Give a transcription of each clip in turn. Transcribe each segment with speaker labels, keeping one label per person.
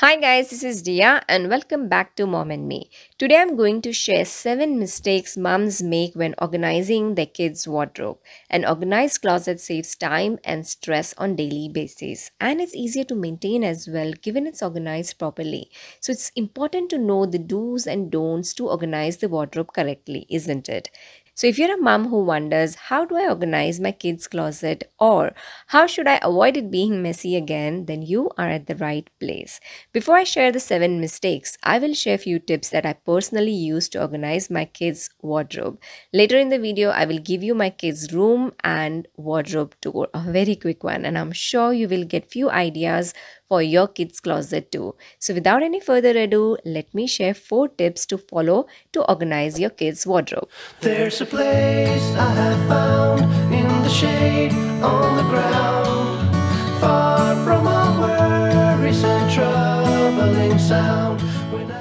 Speaker 1: Hi guys, this is Dia and welcome back to Mom and Me. Today I'm going to share 7 mistakes moms make when organizing their kids' wardrobe. An organized closet saves time and stress on daily basis, and it's easier to maintain as well given it's organized properly. So it's important to know the do's and don'ts to organize the wardrobe correctly, isn't it? So if you're a mom who wonders, how do I organize my kids' closet or how should I avoid it being messy again, then you are at the right place. Before I share the 7 mistakes, I will share a few tips that I personally use to organize my kids' wardrobe. Later in the video, I will give you my kids' room and wardrobe tour, a very quick one, and I'm sure you will get few ideas for your kids' closet too. So without any further ado, let me share 4 tips to follow to organize your kids' wardrobe.
Speaker 2: There's a place I have found in the shade on the ground, far from all worries and troubling sound.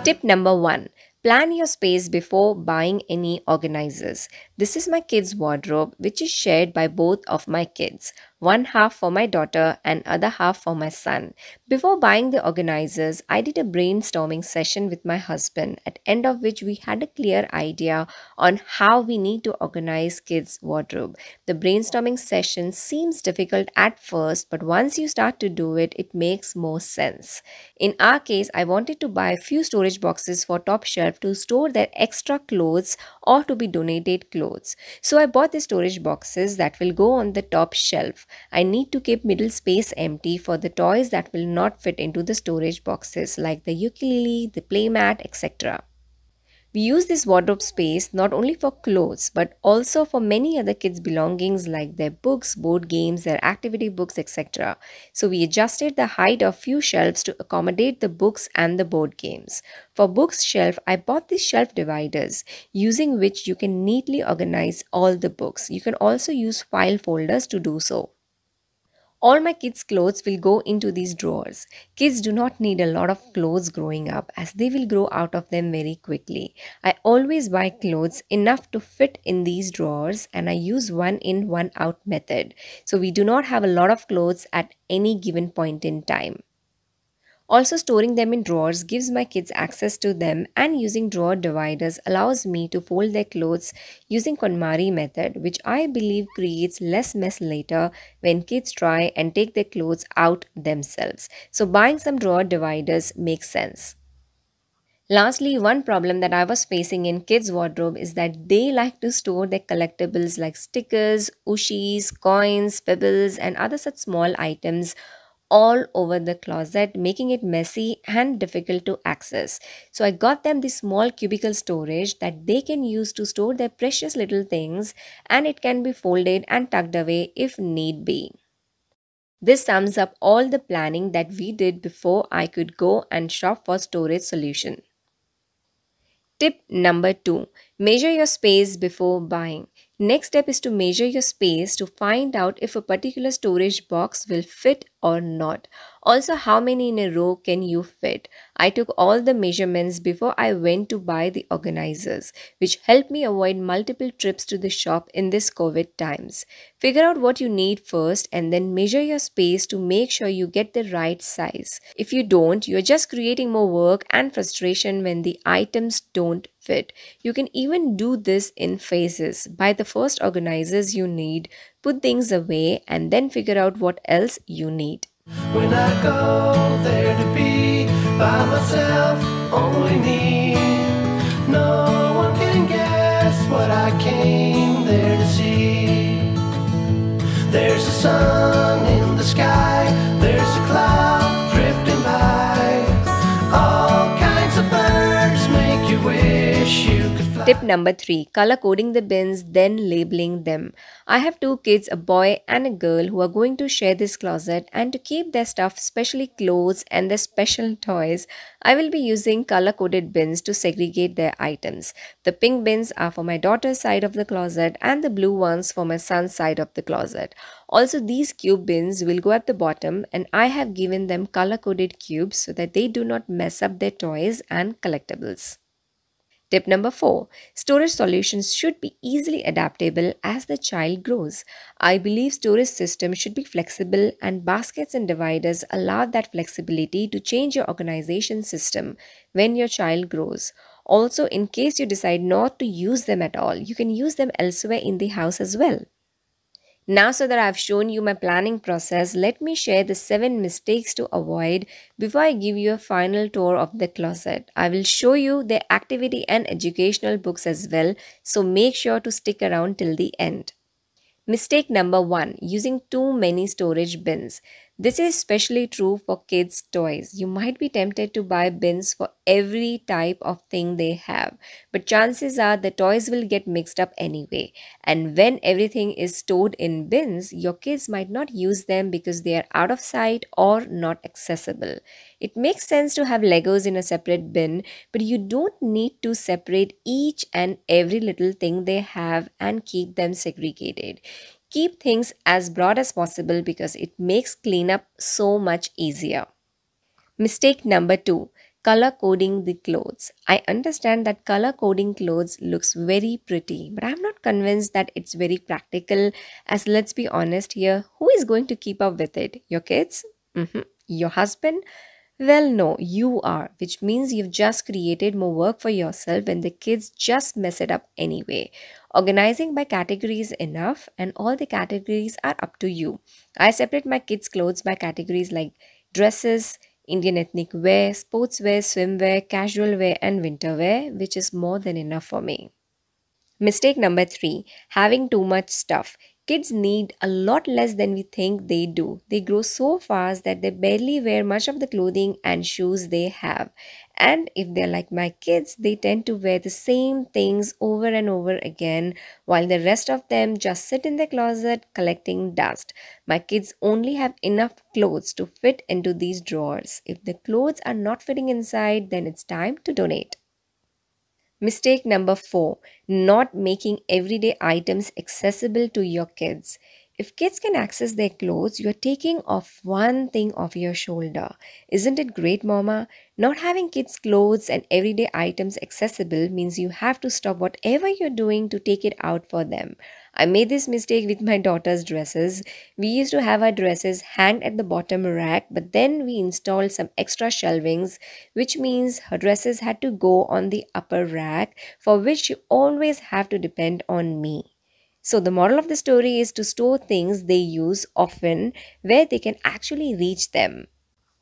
Speaker 1: Tip number 1. Plan your space before buying any organizers. This is my kids' wardrobe, which is shared by both of my kids. One half for my daughter and other half for my son. Before buying the organizers, I did a brainstorming session with my husband, at end of which we had a clear idea on how we need to organize kids' wardrobe. The brainstorming session seems difficult at first, but once you start to do it, it makes more sense. In our case, I wanted to buy a few storage boxes for top shelf to store their extra clothes or to be donated clothes. So I bought the storage boxes that will go on the top shelf. I need to keep middle space empty for the toys that will not fit into the storage boxes like the ukulele, the playmat, etc. We use this wardrobe space not only for clothes but also for many other kids' belongings like their books, board games, their activity books, etc. So we adjusted the height of few shelves to accommodate the books and the board games. For books shelf, I bought these shelf dividers using which you can neatly organize all the books. You can also use file folders to do so. All my kids' clothes will go into these drawers. Kids do not need a lot of clothes growing up as they will grow out of them very quickly. I always buy clothes enough to fit in these drawers and I use one in, one out method. So we do not have a lot of clothes at any given point in time. Also, storing them in drawers gives my kids access to them, and using drawer dividers allows me to fold their clothes using KonMari method, which I believe creates less mess later when kids try and take their clothes out themselves. So buying some drawer dividers makes sense. Lastly, one problem that I was facing in kids' wardrobe is that they like to store their collectibles like stickers, ushis, coins, pebbles, and other such small items all over the closet, making it messy and difficult to access. So I got them this small cubicle storage that they can use to store their precious little things, and it can be folded and tucked away if need be. This sums up all the planning that we did before I could go and shop for storage solution. Tip number 2. Measure your space before buying. Next step is to measure your space to find out if a particular storage box will fit or not. Also, how many in a row can you fit? I took all the measurements before I went to buy the organizers, which helped me avoid multiple trips to the shop in this COVID times. Figure out what you need first and then measure your space to make sure you get the right size. If you don't, you're just creating more work and frustration when the items don't fit. You can even do this in phases. Buy the first organizers you need, put things away, and then figure out what else you need.
Speaker 2: When I go there to be by myself, only me. No one can guess what I came there to see. There's a sun in the sky, there's a cloud drifting by. All kinds of birds make you wish you could fly.
Speaker 1: Tip number 3. Color coding the bins, then labeling them. I have 2 kids, a boy and a girl, who are going to share this closet, and to keep their stuff, especially clothes and their special toys, I will be using color-coded bins to segregate their items. The pink bins are for my daughter's side of the closet and the blue ones for my son's side of the closet. Also, these cube bins will go at the bottom, and I have given them color-coded cubes so that they do not mess up their toys and collectibles. Tip number 4, storage solutions should be easily adaptable as the child grows. I believe storage systems should be flexible, and baskets and dividers allow that flexibility to change your organization system when your child grows. Also, in case you decide not to use them at all, you can use them elsewhere in the house as well. Now, so that I've shown you my planning process, let me share the 7 mistakes to avoid before I give you a final tour of the closet. I will show you the activity and educational books as well, so make sure to stick around till the end. Mistake number 1, using too many storage bins. This is especially true for kids' toys. You might be tempted to buy bins for every type of thing they have, but chances are the toys will get mixed up anyway. And when everything is stored in bins, your kids might not use them because they are out of sight or not accessible. It makes sense to have Legos in a separate bin, but you don't need to separate each and every little thing they have and keep them segregated. Keep things as broad as possible because it makes cleanup so much easier. Mistake number 2, color coding the clothes. I understand that color coding clothes looks very pretty, but I'm not convinced that it's very practical, as let's be honest here, who is going to keep up with it? Your kids? Your husband? Well, no, you are, which means you've just created more work for yourself when the kids just mess it up anyway. Organizing by categories is enough, and all the categories are up to you. I separate my kids' clothes by categories like dresses, Indian ethnic wear, sportswear, swimwear, casual wear, and winter wear, which is more than enough for me. Mistake number 3, having too much stuff. Kids need a lot less than we think they do. They grow so fast that they barely wear much of the clothing and shoes they have. And if they're like my kids, they tend to wear the same things over and over again, while the rest of them just sit in the closet collecting dust. My kids only have enough clothes to fit into these drawers. If the clothes are not fitting inside, then it's time to donate. Mistake number 4, not making everyday items accessible to your kids. If kids can access their clothes, you're taking off one thing off your shoulder. Isn't it great, Mama? Not having kids' clothes and everyday items accessible means you have to stop whatever you're doing to take it out for them. I made this mistake with my daughter's dresses. We used to have our dresses hanged at the bottom rack, but then we installed some extra shelvings, which means her dresses had to go on the upper rack, for which you always have to depend on me. So, the moral of the story is to store things they use often where they can actually reach them.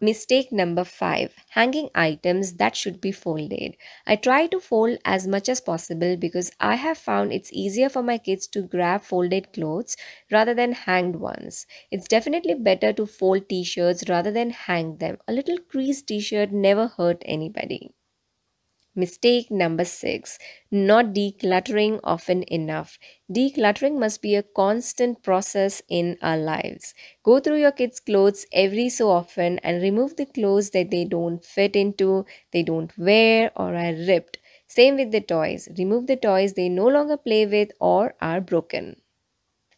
Speaker 1: Mistake number 5, hanging items that should be folded. I try to fold as much as possible because I have found it's easier for my kids to grab folded clothes rather than hanged ones. It's definitely better to fold t-shirts rather than hang them. A little creased t-shirt never hurt anybody. Mistake number 6, not decluttering often enough. Decluttering must be a constant process in our lives. Go through your kids' clothes every so often and remove the clothes that they don't fit into, they don't wear, or are ripped. Same with the toys. Remove the toys they no longer play with or are broken.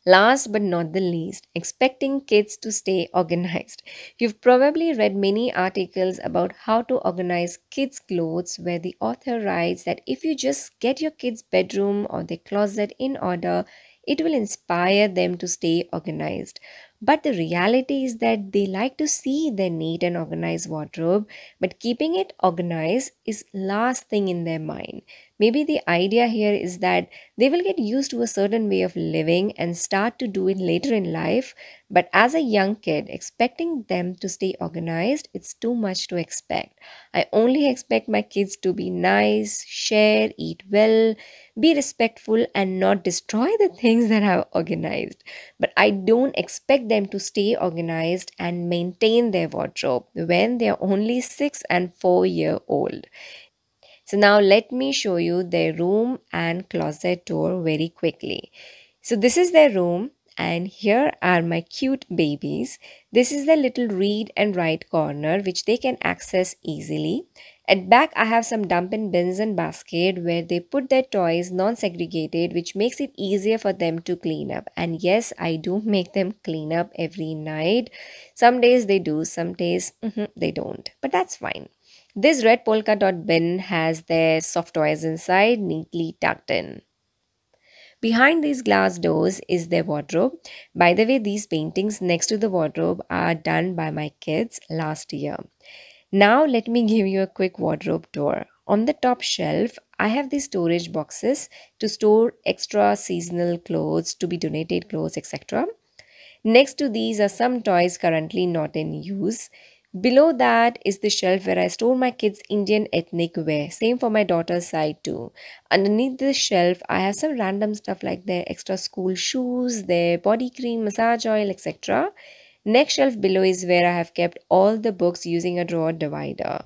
Speaker 1: Last but not the least, expecting kids to stay organized. You've probably read many articles about how to organize kids' clothes where the author writes that if you just get your kids' bedroom or their closet in order, it will inspire them to stay organized. But the reality is that they like to see their neat and organized wardrobe, but keeping it organized is last thing in their mind. Maybe the idea here is that they will get used to a certain way of living and start to do it later in life. But as a young kid, expecting them to stay organized, it's too much to expect. I only expect my kids to be nice, share, eat well, be respectful, and not destroy the things that I've organized. But I don't expect them to stay organized and maintain their wardrobe when they're only 6 and 4 years old. So now let me show you their room and closet tour very quickly. So this is their room and here are my cute babies. This is the little read and write corner which they can access easily. At back I have some dump-in bins and basket where they put their toys non-segregated, which makes it easier for them to clean up. And yes, I do make them clean up every night. Some days they do, some days they don't, but that's fine. This red polka dot bin has their soft toys inside, neatly tucked in. Behind these glass doors is their wardrobe. By the way, these paintings next to the wardrobe are done by my kids last year. Now, let me give you a quick wardrobe tour. On the top shelf, I have these storage boxes to store extra seasonal clothes, to be donated clothes, etc. Next to these are some toys currently not in use. Below that is the shelf where I store my kids' Indian ethnic wear. Same for my daughter's side too. Underneath this shelf, I have some random stuff like their extra school shoes, their body cream, massage oil, etc. Next shelf below is where I have kept all the books using a drawer divider.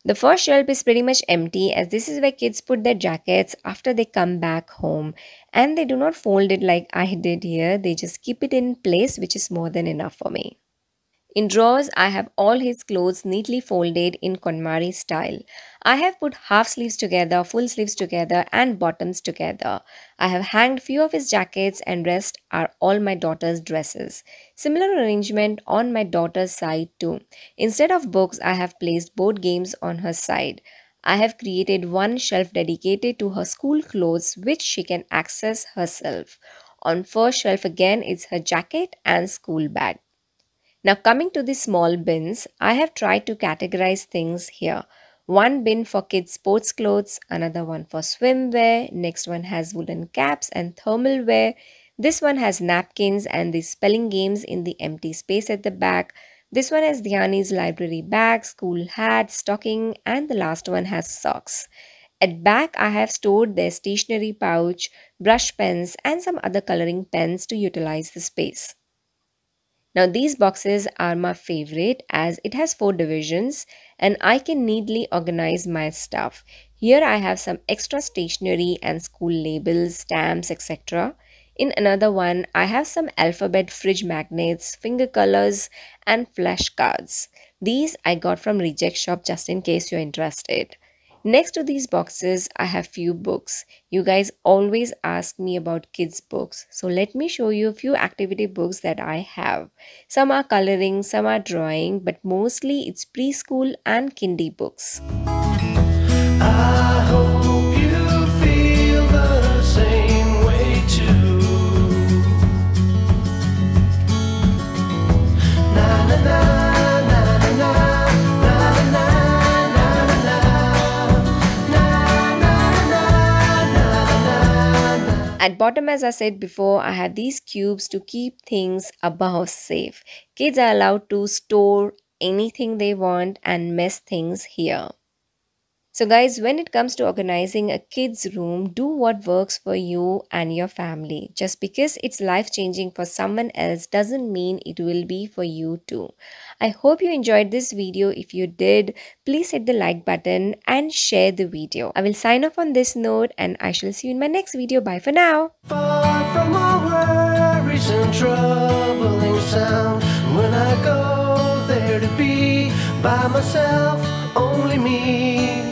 Speaker 1: The first shelf is pretty much empty as this is where kids put their jackets after they come back home, and they do not fold it like I did here. They just keep it in place, which is more than enough for me. In drawers, I have all his clothes neatly folded in KonMari style. I have put half sleeves together, full sleeves together, and bottoms together. I have hanged few of his jackets and rest are all my daughter's dresses. Similar arrangement on my daughter's side too. Instead of books, I have placed board games on her side. I have created one shelf dedicated to her school clothes which she can access herself. On first shelf again is her jacket and school bag. Now, coming to the small bins, I have tried to categorize things here. One bin for kids' sports clothes, another one for swimwear, next one has woolen caps and thermal wear. This one has napkins and the spelling games in the empty space at the back. This one has Dhyani's library bag, school hat, stocking, and the last one has socks. At back, I have stored their stationery pouch, brush pens, and some other coloring pens to utilize the space. Now these boxes are my favorite as it has 4 divisions and I can neatly organize my stuff. Here I have some extra stationery and school labels, stamps, etc. In another one, I have some alphabet fridge magnets, finger colors, and flashcards. These I got from Reject Shop just in case you're interested. Next to these boxes, I have few books. You guys always ask me about kids' books. So let me show you a few activity books that I have. Some are coloring, some are drawing, but mostly it's preschool and kindy books.
Speaker 2: I hope you feel the same way too. Na na na na na na na na.
Speaker 1: At bottom, as I said before, I have these cubes to keep things above safe. Kids are allowed to store anything they want and mess things here. So guys, when it comes to organizing a kid's room, do what works for you and your family. Just because it's life-changing for someone else doesn't mean it will be for you too. I hope you enjoyed this video. If you did, please hit the like button and share the video. I will sign off on this note and I shall see you in my next video. Bye for now.
Speaker 2: Far from all worries and troubling sound. When I go there to be by myself, only me.